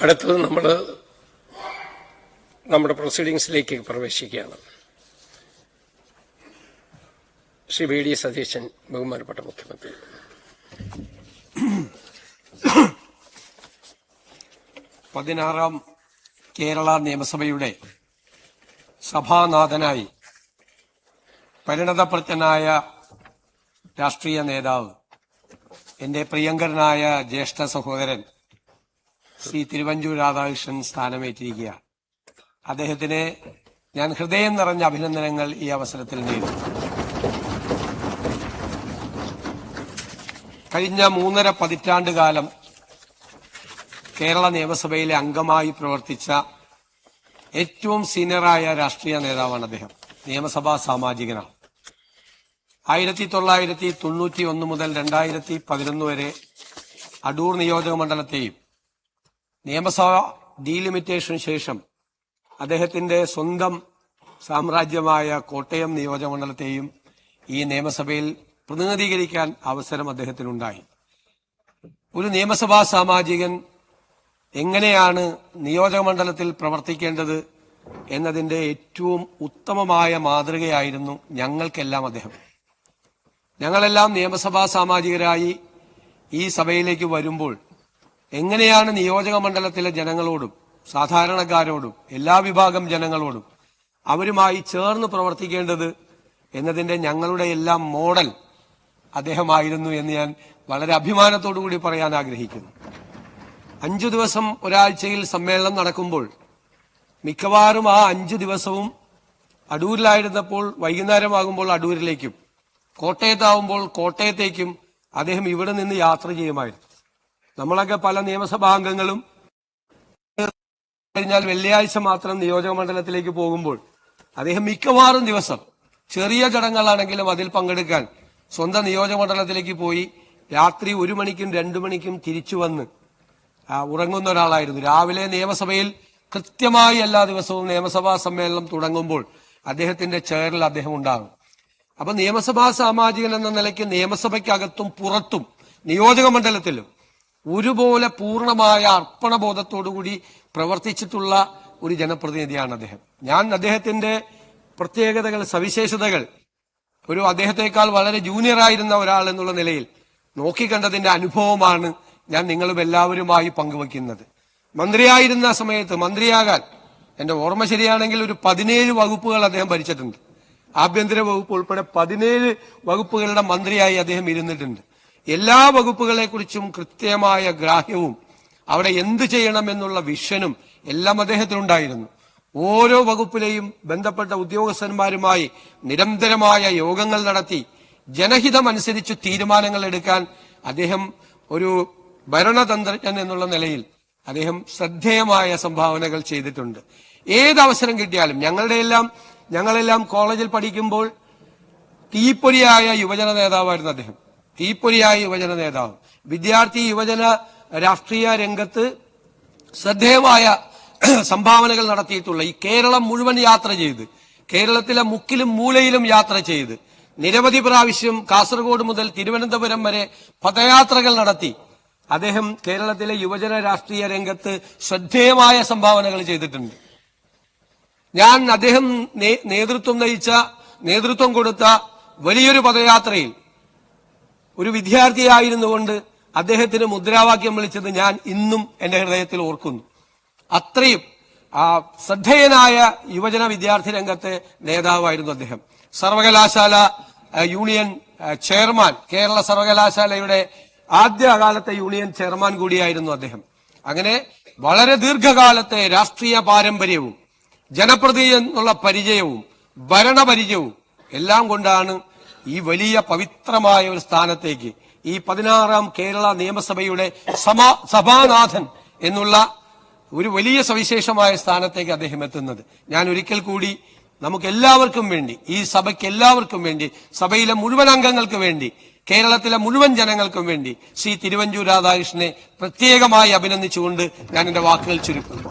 അടുത്തത് നമ്മുടെ പ്രൊസീഡിങ്സിലേക്ക് പ്രവേശിക്കുകയാണ്. ശ്രീ വി ഡി സതീശൻ, ബഹുമാനപ്പെട്ട മുഖ്യമന്ത്രി. പതിനാറാം കേരള നിയമസഭയുടെ സഭാനാഥനായി പരിണതപ്രജ്ഞനായ രാഷ്ട്രീയ നേതാവ്, എന്റെ പ്രിയങ്കരനായ ജ്യേഷ്ഠ സഹോദരൻ ശ്രീ തിരുവഞ്ചൂർ രാധാകൃഷ്ണൻ സ്ഥാനമേറ്റിരിക്കുക. അദ്ദേഹത്തിന് ഞാൻ ഹൃദയം നിറഞ്ഞ അഭിനന്ദനങ്ങൾ ഈ അവസരത്തിൽ നേരുന്നു. കഴിഞ്ഞ 3.5 പതിറ്റാണ്ട് കാലം കേരള നിയമസഭയിലെ അംഗമായി പ്രവർത്തിച്ച ഏറ്റവും സീനിയറായ രാഷ്ട്രീയ നേതാവാണ് അദ്ദേഹം. നിയമസഭാ സാമാജികനാണ്. 1991 മുതൽ 2011 വരെ അടൂർ നിയോജക മണ്ഡലത്തെയും നിയമസഭാ ഡീലിമിറ്റേഷന് ശേഷം അദ്ദേഹത്തിന്റെ സ്വന്തം സാമ്രാജ്യമായ കോട്ടയം നിയോജക മണ്ഡലത്തെയും ഈ നിയമസഭയിൽ പ്രതിനിധീകരിക്കാൻ അവസരം അദ്ദേഹത്തിനുണ്ടായി. ഒരു നിയമസഭാ സാമാജികൻ എങ്ങനെയാണ് നിയോജക മണ്ഡലത്തിൽ പ്രവർത്തിക്കേണ്ടത് എന്നതിന്റെ ഏറ്റവും ഉത്തമമായ മാതൃകയായിരുന്നു ഞങ്ങൾക്കെല്ലാം അദ്ദേഹം. ഞങ്ങളെല്ലാം നിയമസഭാ സാമാജികരായി ഈ സഭയിലേക്ക് വരുമ്പോൾ എങ്ങനെയാണ് നിയോജക മണ്ഡലത്തിലെ ജനങ്ങളോടും സാധാരണക്കാരോടും എല്ലാ വിഭാഗം ജനങ്ങളോടും അവരുമായി ചേർന്ന് പ്രവർത്തിക്കേണ്ടത് എന്നതിന്റെ ഞങ്ങളുടെ എല്ലാം മോഡൽ അദ്ദേഹമായിരുന്നു എന്ന് ഞാൻ വളരെ അഭിമാനത്തോടുകൂടി പറയാൻ ആഗ്രഹിക്കുന്നു. 5 ദിവസം ഒരാഴ്ചയിൽ സമ്മേളനം നടക്കുമ്പോൾ മിക്കവാറും ആ 5 ദിവസവും അടൂരിലായിരുന്നപ്പോൾ വൈകുന്നേരമാകുമ്പോൾ അടൂരിലേക്കും, കോട്ടയത്താവുമ്പോൾ കോട്ടയത്തേക്കും അദ്ദേഹം ഇവിടെ നിന്ന് യാത്ര ചെയ്യുമായിരുന്നു. നമ്മളൊക്കെ പല നിയമസഭാംഗങ്ങളും കഴിഞ്ഞാൽ വെള്ളിയാഴ്ച മാത്രം നിയോജക മണ്ഡലത്തിലേക്ക് പോകുമ്പോൾ അദ്ദേഹം മിക്കവാറും ദിവസം ചെറിയ ചടങ്ങുകളാണെങ്കിലും അതിൽ പങ്കെടുക്കാൻ സ്വന്തം നിയോജക മണ്ഡലത്തിലേക്ക് പോയി രാത്രി 1 മണിക്കും 2 മണിക്കും തിരിച്ചു വന്ന് ഉറങ്ങുന്ന ഒരാളായിരുന്നു. രാവിലെ നിയമസഭയിൽ കൃത്യമായി എല്ലാ ദിവസവും നിയമസഭാ സമ്മേളനം തുടങ്ങുമ്പോൾ അദ്ദേഹത്തിന്റെ ചെയറിൽ അദ്ദേഹം ഉണ്ടാകും. അപ്പൊ നിയമസഭാ സാമാജികൻ എന്ന നിലയ്ക്ക് നിയമസഭയ്ക്കകത്തും പുറത്തും നിയോജക മണ്ഡലത്തിലും ഒരുപോലെ പൂർണ്ണമായ അർപ്പണബോധത്തോടുകൂടി പ്രവർത്തിച്ചിട്ടുള്ള ഒരു ജനപ്രതിനിധിയാണ് അദ്ദേഹം. ഞാൻ അദ്ദേഹത്തിന്റെ പ്രത്യേകതകൾ, സവിശേഷതകൾ അദ്ദേഹത്തെക്കാൾ വളരെ ജൂനിയറായിരുന്ന ഒരാൾ എന്നുള്ള നിലയിൽ നോക്കിക്കണ്ടതിന്റെ അനുഭവമാണ് ഞാൻ നിങ്ങളും എല്ലാവരുമായി പങ്കുവയ്ക്കുന്നത്. മന്ത്രിയായിരുന്ന സമയത്ത് മന്ത്രിയാകാൻ എന്റെ ഓർമ്മ ശരിയാണെങ്കിൽ ഒരു 17 വകുപ്പുകൾ അദ്ദേഹം ഭരിച്ചിട്ടുണ്ട്. ആഭ്യന്തര വകുപ്പ് ഉൾപ്പെടെ 17 വകുപ്പുകളുടെ മന്ത്രിയായി അദ്ദേഹം ഇരുന്നിട്ടുണ്ട്. എല്ലാ വകുപ്പുകളെക്കുറിച്ചും കൃത്യമായ ഗ്രാഹ്യവും അവിടെ എന്തു ചെയ്യണമെന്നുള്ള വിഷനും എല്ലാം അദ്ദേഹത്തിനുണ്ടായിരുന്നു. ഓരോ വകുപ്പിലെയും ബന്ധപ്പെട്ട ഉദ്യോഗസ്ഥന്മാരുമായി നിരന്തരമായ യോഗങ്ങൾ നടത്തി ജനഹിതമനുസരിച്ച് തീരുമാനങ്ങൾ എടുക്കാൻ അദ്ദേഹം ഒരു ഭരണതന്ത്രജ്ഞൻ എന്നുള്ള നിലയിൽ അദ്ദേഹം ശ്രദ്ധേയമായ സംഭാവനകൾ ചെയ്തിട്ടുണ്ട്. ഏത് അവസരം കിട്ടിയാലും ഞങ്ങളെല്ലാം കോളേജിൽ പഠിക്കുമ്പോൾ തീപ്പൊരിയായ യുവജന നേതാവായിരുന്നു അദ്ദേഹം. തീപ്പൊരിയായ യുവജന നേതാവ്. വിദ്യാർത്ഥി യുവജന രാഷ്ട്രീയ രംഗത്ത് ശ്രദ്ധേയമായ സംഭാവനകൾ നടത്തിയിട്ടുള്ള, ഈ കേരളം മുഴുവൻ യാത്ര ചെയ്ത്, കേരളത്തിലെ മുക്കിലും മൂലയിലും യാത്ര ചെയ്ത്, നിരവധി പ്രാവശ്യം കാസർഗോഡ് മുതൽ തിരുവനന്തപുരം വരെ പദയാത്രകൾ നടത്തി അദ്ദേഹം കേരളത്തിലെ യുവജന രാഷ്ട്രീയ രംഗത്ത് ശ്രദ്ധേയമായ സംഭാവനകൾ ചെയ്തിട്ടുണ്ട്. ഞാൻ അദ്ദേഹം നേതൃത്വം കൊടുത്ത വലിയൊരു പദയാത്രയിൽ ഒരു വിദ്യാർത്ഥിയായിരുന്നുകൊണ്ട് അദ്ദേഹത്തിന് മുദ്രാവാക്യം വിളിച്ചത് ഞാൻ ഇന്നും എന്റെ ഹൃദയത്തിൽ ഓർക്കുന്നു. അത്രയും ശ്രദ്ധേയനായ യുവജന വിദ്യാർത്ഥി രംഗത്തെ നേതാവായിരുന്നു അദ്ദേഹം. സർവകലാശാല യൂണിയൻ ചെയർമാൻ, കേരള സർവകലാശാലയുടെ ആദ്യകാലത്തെ യൂണിയൻ ചെയർമാൻ കൂടിയായിരുന്നു അദ്ദേഹം. അങ്ങനെ വളരെ ദീർഘകാലത്തെ രാഷ്ട്രീയ പാരമ്പര്യവും ജനപ്രതിനിധി എന്നുള്ള പരിചയവും ഭരണപരിചയവും എല്ലാം കൊണ്ടാണ് ഈ വലിയ പവിത്രമായ ഒരു സ്ഥാനത്തേക്ക്, ഈ 16ാം കേരള നിയമസഭയുടെ സഭാനാഥൻ എന്നുള്ള ഒരു വലിയ സവിശേഷമായ സ്ഥാനത്തേക്ക് അദ്ദേഹം എത്തുന്നത്. ഞാൻ ഒരിക്കൽ കൂടി നമുക്കെല്ലാവർക്കും വേണ്ടി, ഈ സഭയ്ക്ക് എല്ലാവർക്കും വേണ്ടി, സഭയിലെ മുഴുവൻ അംഗങ്ങൾക്ക് വേണ്ടി, കേരളത്തിലെ മുഴുവൻ ജനങ്ങൾക്കും വേണ്ടി ശ്രീ തിരുവഞ്ചൂർ രാധാകൃഷ്ണനെ പ്രത്യേകമായി അഭിനന്ദിച്ചുകൊണ്ട് ഞാൻ എന്റെ വാക്കുകൾ ചുരുക്കുന്നു.